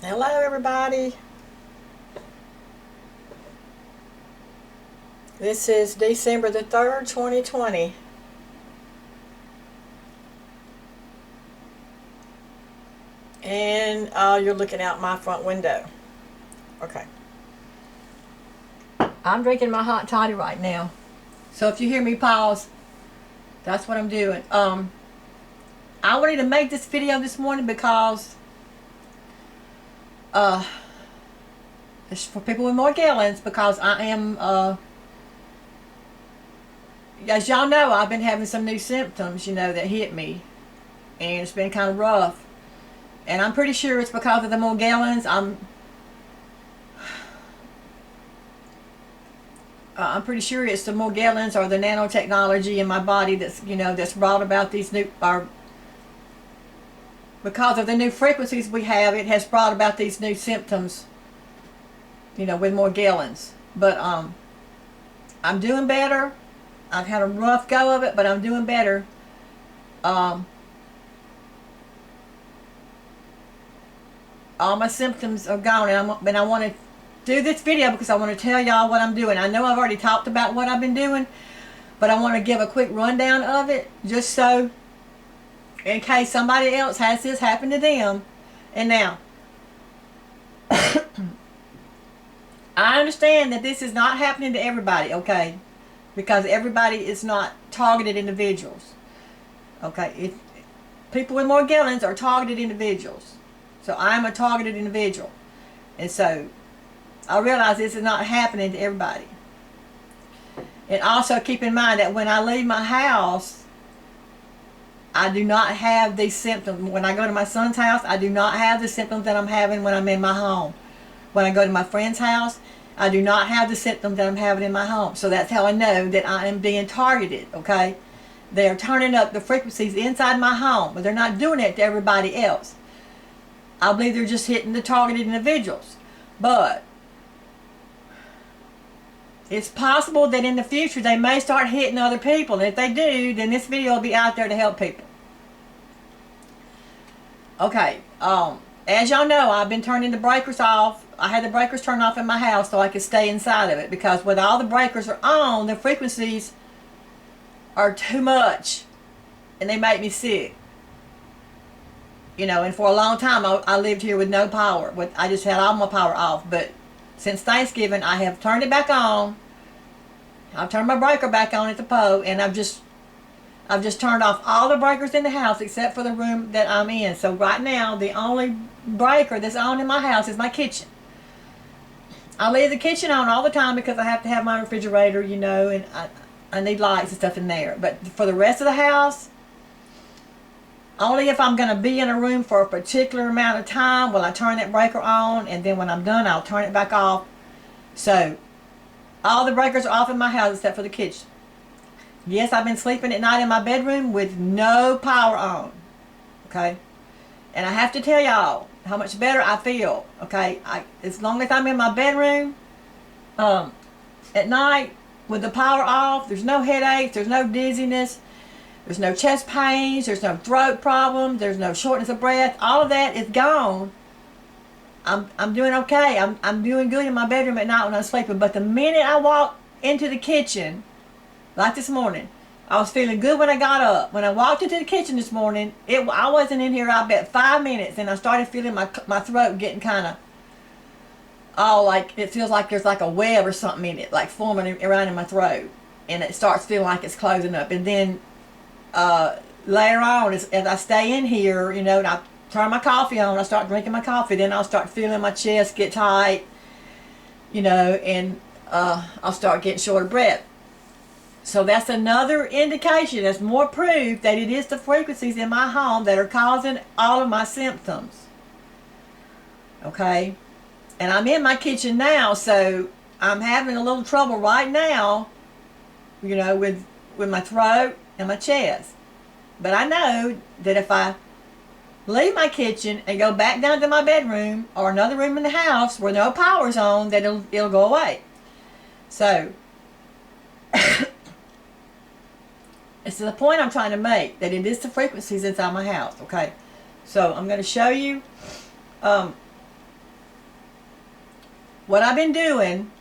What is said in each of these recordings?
Hello, everybody. This is December the 3rd, 2020. And you're looking out my front window. Okay. I'm drinking my hot toddy right now. So if you hear me pause, that's what I'm doing. I wanted to make this video this morning because uh, it's for people with Morgellons, because I am as y'all know, I've been having some new symptoms, that hit me, and it's been kind of rough. And I'm pretty sure it's because of the Morgellons. I'm pretty sure it's the Morgellons or the nanotechnology in my body that's brought about these new, or because of the new frequencies we have, it has brought about these new symptoms, with Morgellons. But I'm doing better. I've had a rough go of it, but I'm doing better. All my symptoms are gone, and I want to do this video because I want to tell y'all what I'm doing. I know I've already talked about what I've been doing, but I want to give a quick rundown of it, just so in case somebody else has this happen to them. And now, I understand that this is not happening to everybody, okay? Because everybody is not targeted individuals, okay? If people with Morgellons are targeted individuals, so I'm a targeted individual, and so I realize this is not happening to everybody. And also keep in mind that when I leave my house, I do not have these symptoms. When I go to my son's house, I do not have the symptoms that I'm having when I'm in my home. When I go to my friend's house, I do not have the symptoms that I'm having in my home. So that's how I know that I am being targeted, okay? They are turning up the frequencies inside my home, but they're not doing it to everybody else. I believe they're just hitting the targeted individuals. But it's possible that in the future they may start hitting other people. And if they do, then this video will be out there to help people. Okay, as y'all know, I've been turning the breakers off. I had the breakers turned off in my house so I could stay inside of it, because when all the breakers are on, the frequencies are too much and they make me sick. And for a long time I lived here with no power. I just had all my power off. But since Thanksgiving, I have turned it back on. I've turned my breaker back on at the pole, and I've just turned off all the breakers in the house except for the room that I'm in. So right now, the only breaker that's on in my house is my kitchen. I leave the kitchen on all the time because I have to have my refrigerator, and I need lights and stuff in there. But for the rest of the house, only if I'm going to be in a room for a particular amount of time will I turn that breaker on, and then when I'm done, I'll turn it back off. So all the breakers are off in my house except for the kitchen. Yes, I've been sleeping at night in my bedroom with no power on, okay? And I have to tell y'all how much better I feel, okay? As long as I'm in my bedroom at night with the power off, there's no headaches, there's no dizziness, there's no chest pains, there's no throat problems, there's no shortness of breath. All of that is gone. I'm doing okay. I'm doing good in my bedroom at night when I'm sleeping. But the minute I walk into the kitchen, like this morning, I was feeling good when I got up. When I walked into the kitchen this morning, I wasn't in here, I bet, 5 minutes, and I started feeling my throat getting kind of, like, it feels like there's like a web or something in it, like forming around in my throat. And it starts feeling like it's closing up. And then later on, as I stay in here, and I turn my coffee on, I start drinking my coffee, then I'll start feeling my chest get tight, and I'll start getting short of breath. So that's another indication, that's more proof that it is the frequencies in my home that are causing all of my symptoms. Okay? And I'm in my kitchen now, so I'm having a little trouble right now, with my throat and my chest. But I know that if I leave my kitchen and go back down to my bedroom or another room in the house where no power's on, that it'll go away. So it's the point I'm trying to make, that it is the frequencies inside my house, okay? So I'm going to show you what I've been doing,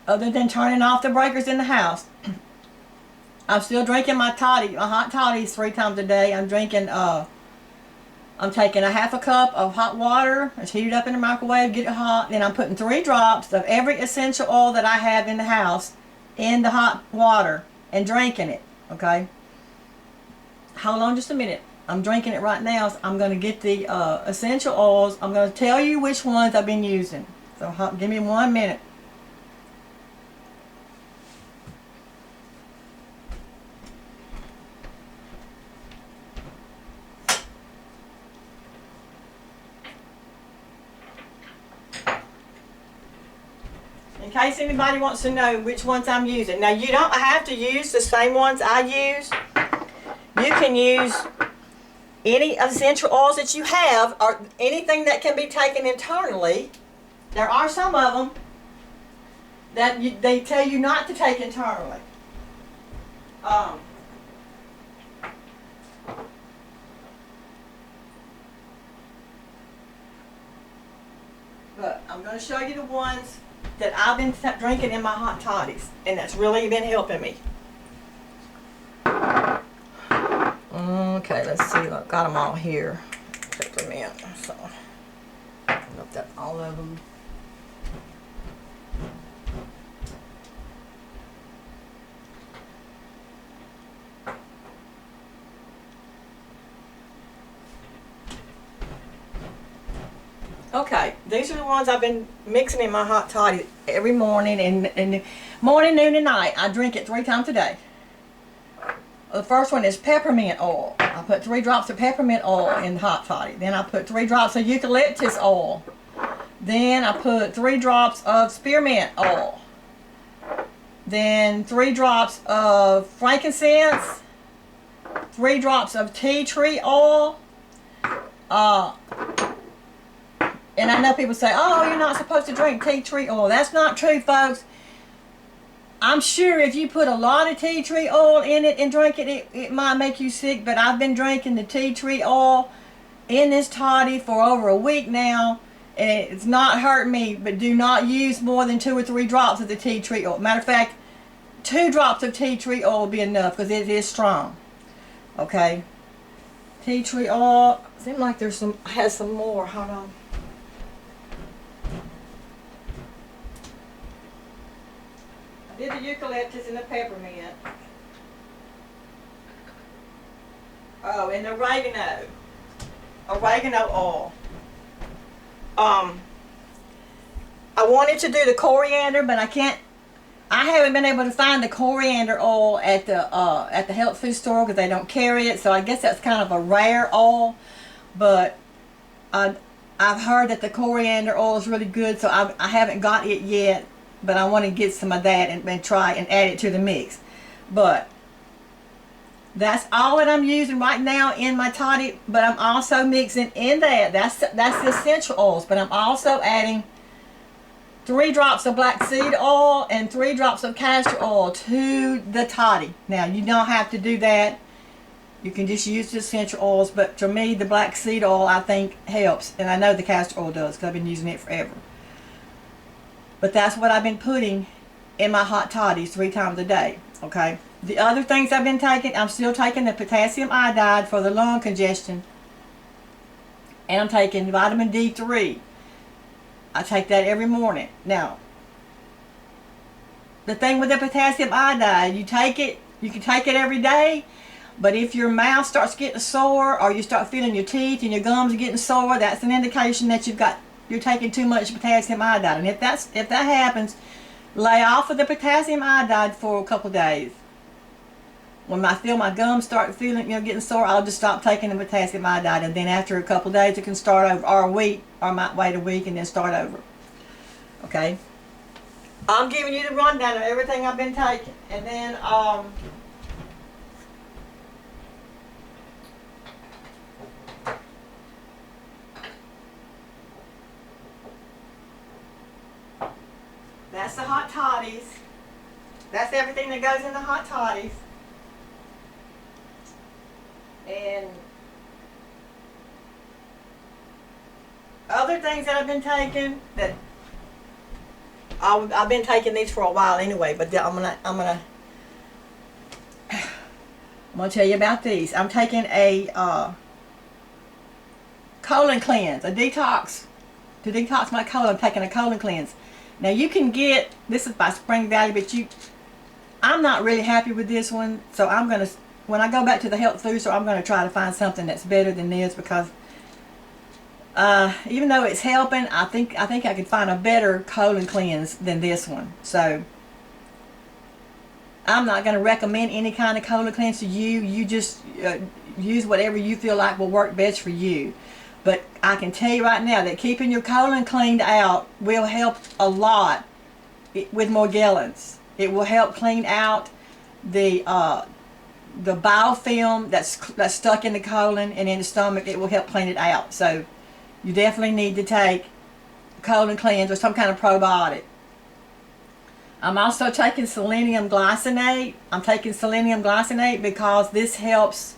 other than turning off the breakers in the house, I'm still drinking my hot toddies 3 times a day. I'm taking a half a cup of hot water. It's heated up in the microwave, get it hot. Then I'm putting 3 drops of every essential oil that I have in the house in the hot water and drinking it, okay? Hold on just a minute. I'm drinking it right now. So I'm going to get the essential oils. I'm going to tell you which ones I've been using. So give me 1 minute. In case anybody wants to know which ones I'm using. Now, you don't have to use the same ones I use. You can use any essential oils that you have, or anything that can be taken internally. There are some of them that they tell you not to take internally. But I'm going to show you the ones that I've been drinking in my hot toddies, and that's really been helping me. Okay, let's see. I've got them all here. Peppermint. So, look, that's all of them. Okay, these are the ones I've been mixing in my hot toddy every morning, and morning, noon, and night. I drink it 3 times a day. The first one is peppermint oil. I put 3 drops of peppermint oil in the hot toddy. Then I put 3 drops of eucalyptus oil. Then I put 3 drops of spearmint oil. Then 3 drops of frankincense. 3 drops of tea tree oil. And I know people say, oh, you're not supposed to drink tea tree oil. That's not true, folks. I'm sure if you put a lot of tea tree oil in it and drink it, it might make you sick. But I've been drinking the tea tree oil in this toddy for over a week now, and it's not hurting me. But do not use more than 2 or 3 drops of the tea tree oil. Matter of fact, 2 drops of tea tree oil will be enough because it is strong. Okay. Tea tree oil. Seems like has some more. Hold on. I did the eucalyptus and the peppermint. Oh, and the oregano oil. I wanted to do the coriander, but I haven't been able to find the coriander oil at the health food store because they don't carry it. So I guess that's kind of a rare oil. But I've heard that the coriander oil is really good, so I haven't got it yet. But I want to get some of that and try and add it to the mix. But that's all that I'm using right now in my toddy. But I'm also mixing in that's the essential oils. But I'm also adding 3 drops of black seed oil and 3 drops of castor oil to the toddy. Now, you don't have to do that. You can just use the essential oils. But to me, the black seed oil, I think, helps. And I know the castor oil does because I've been using it forever. But that's what I've been putting in my hot toddies 3 times a day, okay? The other things I've been taking, I'm still taking the potassium iodide for the lung congestion. And I'm taking vitamin D3. I take that every morning. Now, the thing with the potassium iodide, you can take it every day, but if your mouth starts getting sore or you start feeling your teeth and your gums are getting sore, that's an indication that you're taking too much potassium iodide. And if that happens, lay off of the potassium iodide for a couple of days. When I feel my gums start feeling, getting sore, I'll just stop taking the potassium iodide, and then after a couple of days, it can start over, or a week, or I might wait a week and then start over. Okay? I'm giving you the rundown of everything I've been taking, and then that's the hot toddies. That's everything that goes in the hot toddies. And other things that I've been taking that I've been taking these for a while anyway, but I'm gonna tell you about these. I'm taking a colon cleanse, a detox. To detox my colon, I'm taking a colon cleanse. Now you can get, this is by Spring Valley, but I'm not really happy with this one, so I'm gonna, when I go back to the health food store, I'm gonna try to find something that's better than this, because even though it's helping, I think I could find a better colon cleanse than this one. So I'm not going to recommend any kind of colon cleanse to you. You just use whatever you feel like will work best for you. But I can tell you right now that keeping your colon cleaned out will help a lot with Morgellons. It will help clean out the biofilm that's stuck in the colon and in the stomach. It will help clean it out. So you definitely need to take colon cleanse or some kind of probiotic. I'm also taking selenium glycinate. I'm taking selenium glycinate because this helps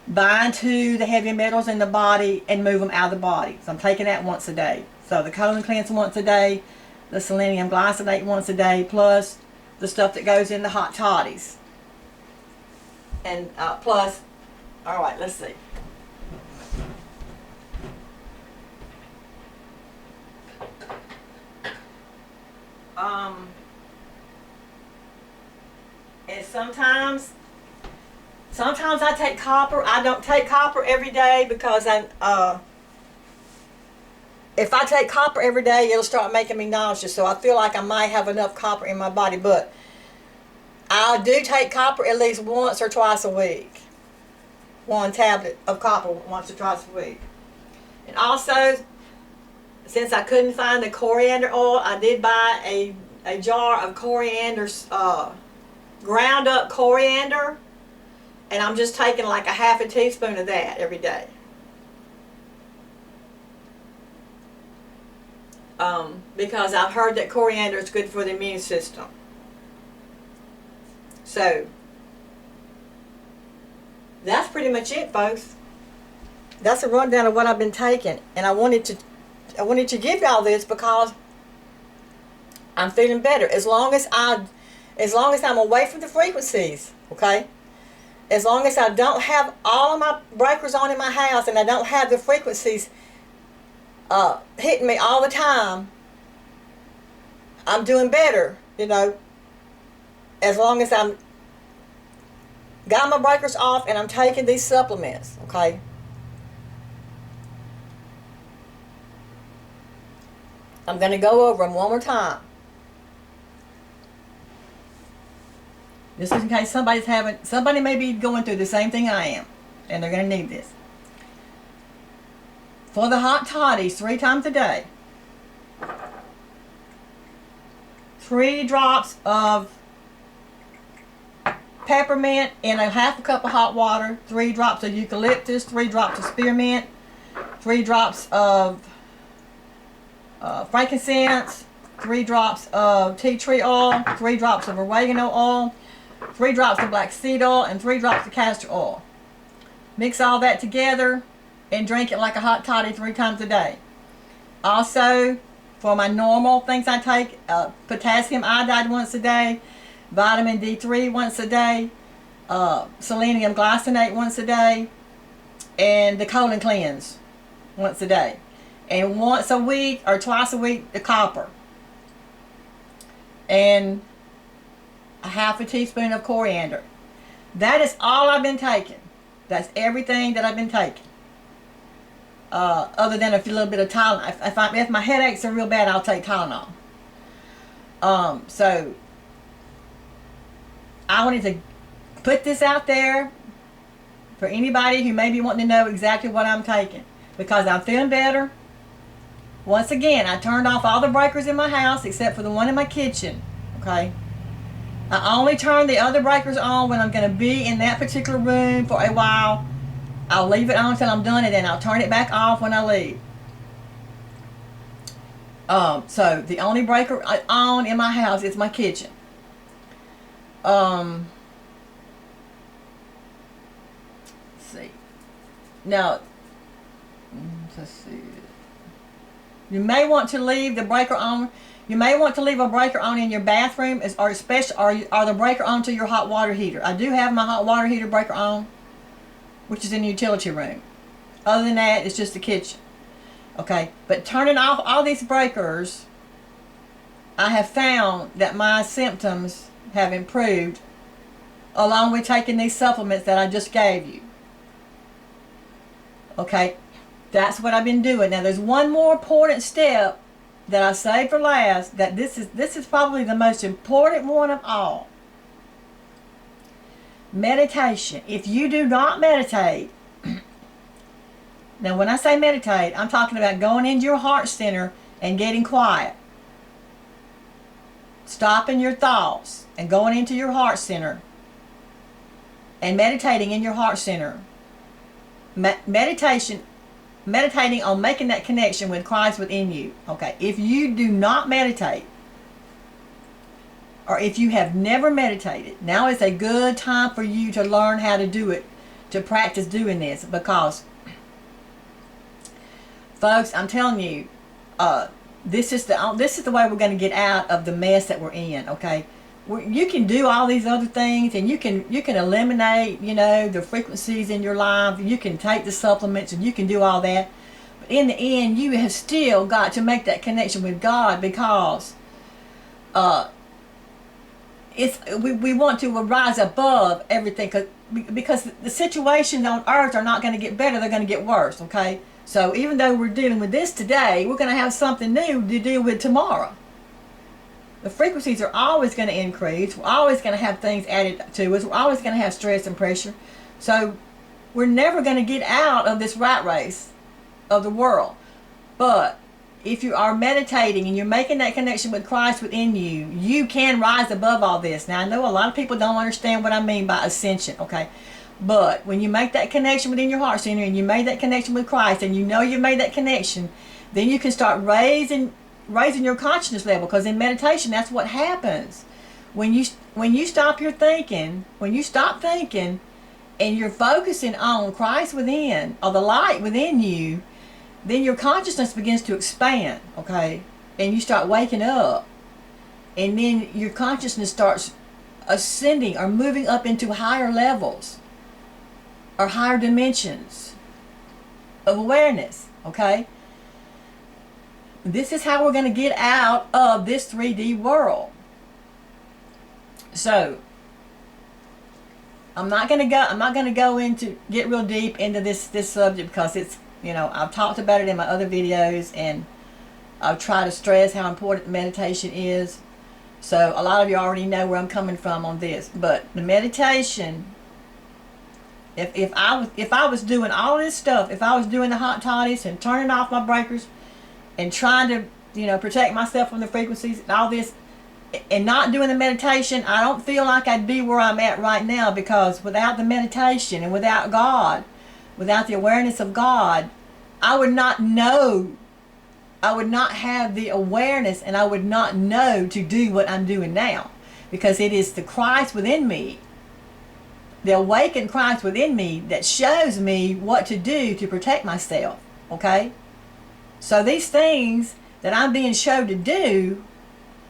bind to the heavy metals in the body and move them out of the body. So I'm taking that once a day. So the colon cleanse once a day, the selenium glycinate once a day, plus the stuff that goes in the hot toddies. And plus, all right, let's see. And sometimes I take copper. I don't take copper every day because if I take copper every day, it'll start making me nauseous. So I feel like I might have enough copper in my body, but I do take copper at least once or twice a week. 1 tablet of copper once or twice a week. And also, since I couldn't find the coriander oil, I did buy a jar of coriander, ground up coriander, and I'm just taking like a half a teaspoon of that every day. Because I've heard that coriander is good for the immune system. So that's pretty much it, folks. That's a rundown of what I've been taking, and I wanted to give y'all this because I'm feeling better. As long as I'm away from the frequencies, okay? As long as I don't have all of my breakers on in my house and I don't have the frequencies hitting me all the time, I'm doing better, you know. As long as I'm got my breakers off and I'm taking these supplements, okay? I'm going to go over them one more time. This is in case somebody may be going through the same thing I am, and they're going to need this. For the hot toddies, 3 times a day, 3 drops of peppermint in a half a cup of hot water, 3 drops of eucalyptus, 3 drops of spearmint, 3 drops of frankincense, 3 drops of tea tree oil, 3 drops of oregano oil, 3 drops of black seed oil, and 3 drops of castor oil. Mix all that together and drink it like a hot toddy 3 times a day. Also, for my normal things I take, potassium iodide once a day, vitamin D3 once a day, selenium glycinate once a day, and the colon cleanse once a day. And once a week or twice a week, the copper. And a half a teaspoon of coriander. That is all I've been taking. That's everything that I've been taking. Other than a little bit of Tylenol. If my headaches are real bad, I'll take Tylenol. So I wanted to put this out there for anybody who may be wanting to know exactly what I'm taking, because I'm feeling better. Once again, I turned off all the breakers in my house except for the one in my kitchen. Okay? I only turn the other breakers on when I'm going to be in that particular room for a while. I'll leave it on until I'm done, and then I'll turn it back off when I leave. So the only breaker on in my house is my kitchen. Let's see. Now, let's see. You may want to leave the breaker on. You may want to leave a breaker on in your bathroom, or especially, or the breaker on to your hot water heater. I do have my hot water heater breaker on, which is in the utility room. Other than that, it's just the kitchen. Okay, but turning off all these breakers, I have found that my symptoms have improved, along with taking these supplements that I just gave you. Okay, that's what I've been doing. Now, there's one more important step that I saved for last. That this is probably the most important one of all. Meditation. If you do not meditate, now when I say meditate, I'm talking about going into your heart center and getting quiet. Stopping your thoughts and going into your heart center and meditating in your heart center. Meditating on making that connection with Christ within you. Okay, if you do not meditate, or if you have never meditated, now is a good time for you to learn how to do it, to practice doing this, because folks, I'm telling you, this is the way we're going to get out of the mess that we're in. Okay, you can do all these other things, and you can eliminate, the frequencies in your life. You can take the supplements, and you can do all that. But in the end, you have still got to make that connection with God, because we want to rise above everything, because the situations on earth are not going to get better; they're going to get worse. Okay. So even though we're dealing with this today, we're going to have something new to deal with tomorrow. The frequencies are always going to increase. We're always going to have things added to us. We're always going to have stress and pressure. So we're never going to get out of this rat race of the world. But if you are meditating and you're making that connection with Christ within you, you can rise above all this. Now, I know a lot of people don't understand what I mean by ascension, okay? But when you make that connection within your heart center, and you made that connection with Christ, and you know you made that connection, then you can start raising your consciousness level. Because in meditation, that's what happens. When you stop your thinking, when you stop thinking, and you're focusing on Christ within, or the light within you, then your consciousness begins to expand. Okay, and you start waking up, and then your consciousness starts ascending or moving up into higher levels, or higher dimensions of awareness. Okay, this is how we're going to get out of this 3D world. So I'm not going to go get real deep into this subject, because it's, I've talked about it in my other videos, and I've tried to stress how important meditation is. So a lot of you already know where I'm coming from on this. But the meditation, if I was doing all this stuff, if I was doing the hot toddies and turning off my breakers and trying to, protect myself from the frequencies and all this, and not doing the meditation, I don't feel like I'd be where I'm at right now. Because without the meditation and without God, without the awareness of God, I would not know. I would not have the awareness, and I would not know to do what I'm doing now. Because it is the Christ within me, the awakened Christ within me, that shows me what to do to protect myself. Okay? So these things that I'm being shown to do,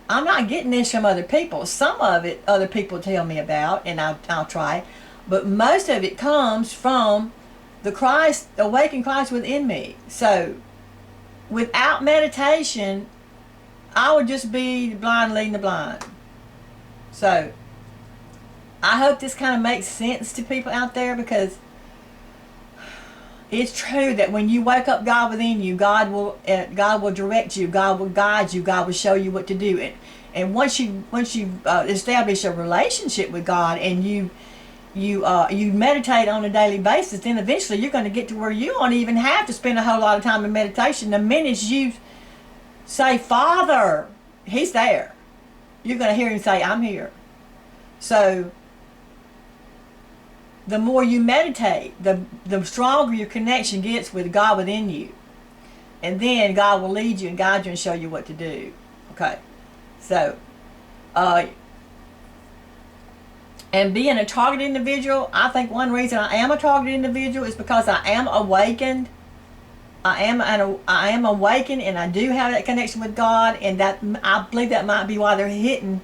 I'm not getting this from other people. Some of it other people tell me about, and I'll try. But most of it comes from the Christ, the awakened Christ within me. So without meditation, I would just be the blind leading the blind. So I hope this kind of makes sense to people out there, because it's true that when you wake up God within you, God will direct you, God will guide you, God will show you what to do. And once you establish a relationship with God, and you meditate on a daily basis, then eventually you're going to get to where you don't even have to spend a whole lot of time in meditation. The minute you say, Father, He's there. You're going to hear Him say, I'm here. So the more you meditate, the stronger your connection gets with God within you. And then God will lead you and guide you and show you what to do. Okay. So, and being a targeted individual, I think one reason I am a targeted individual is because I am awakened. I am awakened, and I do have that connection with God, and that I believe that might be why they're hitting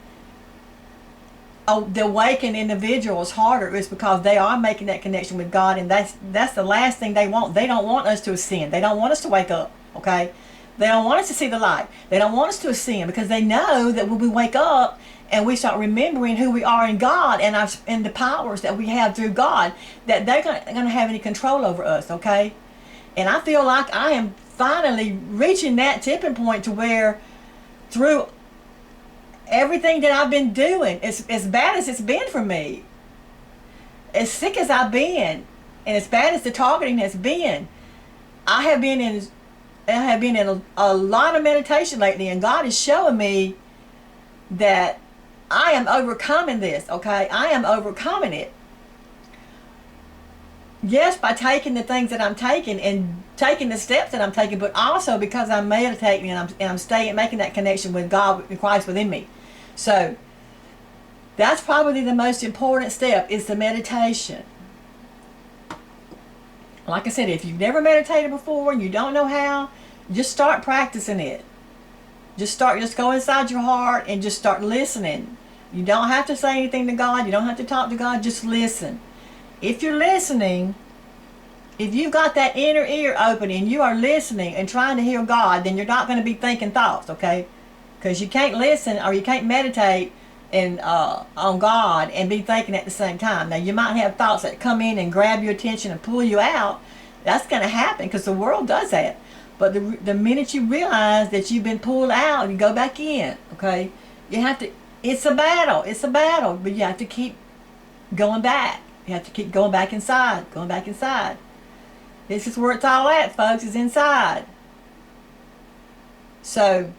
the awakened individuals harder, is because they are making that connection with God, and that's the last thing they want. They don't want us to ascend. They don't want us to wake up, okay? They don't want us to see the light. They don't want us to ascend, because they know that when we wake up and we start remembering who we are in God, and the powers that we have through God, that they're going to have any control over us, okay? And I feel like I am finally reaching that tipping point to where, through everything that I've been doing, as bad as it's been for me, as sick as I've been, and as bad as the targeting has been, I have been in a lot of meditation lately, and God is showing me that I am overcoming this, okay? I am overcoming it. Yes, by taking the things that I'm taking and taking the steps that I'm taking, but also because I'm meditating and I'm staying, making that connection with God, with Christ within me. So that's probably the most important step, is the meditation. Like I said, if you've never meditated before and you don't know how, just start practicing it. Just go inside your heart and just start listening. You don't have to say anything to God. You don't have to talk to God. Just listen. If you're listening, if you've got that inner ear open and you are listening and trying to hear God, then you're not going to be thinking thoughts, okay? Because you can't listen or you can't meditate on God and be thinking at the same time. Now, you might have thoughts that come in and grab your attention and pull you out. That's going to happen, because the world does that. But the minute you realize that you've been pulled out, you go back in, okay? You have to, it's a battle, but you have to keep going back. You have to keep going back inside. This is where it's all at, folks, is inside. So,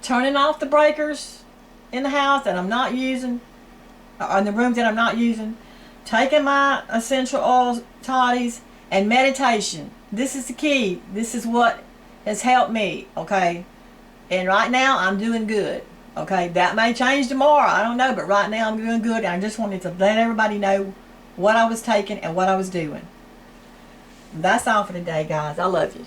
turning off the breakers in the house that I'm not using, or in the rooms that I'm not using, taking my essential oils, toddies, and meditation. This is the key. This is what has helped me, okay? And right now, I'm doing good. Okay, that may change tomorrow, I don't know, but right now I'm doing good, and I just wanted to let everybody know what I was taking and what I was doing. That's all for today, guys. I love you.